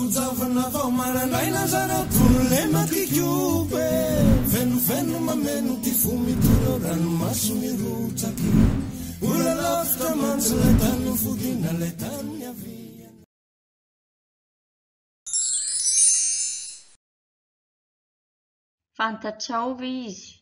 Manjavana vao marandraina zareo tolema kikiope fenofeno mameno ty fomitoro ranomaso mirotsaky ola lavitra mantsy lay tany fodina lay tany avia. Fantatrao izy.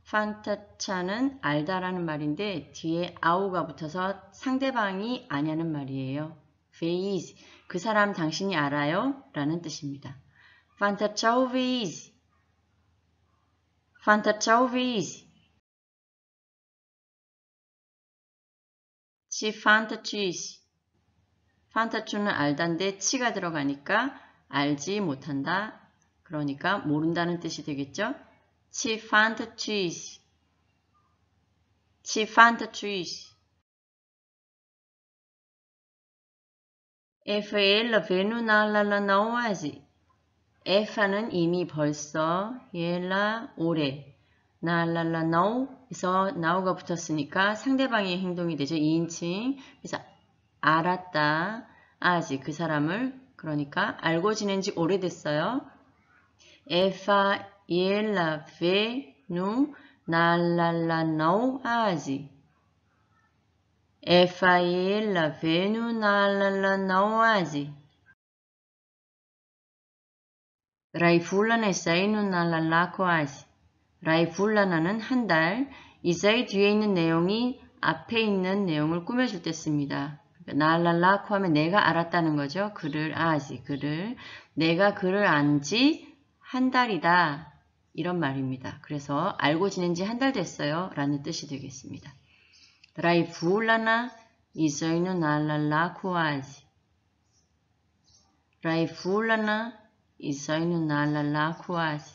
fanta차는 알다라는 말인데 뒤에 아우가 붙어서 상대방이 아냐는 말이에요. Vez, 그 사람 당신이 알아요? 라는 뜻입니다. Fantatrao vez. Fantatrao vez. 치 fanta치스. fanta추는 알다인데 치가 들어가니까 알지 못한다. 그러니까 모른다는 뜻이 되겠죠? 치 fanta치스. 치 fanta치스. F ela veio na la naoase. F는 이미 벌써 ela 올해 na la now에서 now가 붙었으니까 상대방의 행동이 되죠. 2인칭. 그래서 알았다. 아지 그 사람을 그러니까 알고 지낸 지 오래됐어요. Ela veio na la naoase. Ela veio na la naoase. 라이풀라네사이누 날랄라코아시. 라이풀라나는 한 달. 이사의 뒤에 있는 내용이 앞에 있는 내용을 꾸며줄 때 씁니다. 날랄라코 하면 내가 알았다는 거죠. 그를 아지. 그를. 내가 그를 안지 한 달이다. 이런 말입니다. 그래서 알고 지낸 지 한 달 됐어요. 라는 뜻이 되겠습니다. 라이풀라나 이사이누 날랄라코아시. 라이풀라나 Isso aí não nada lá quase.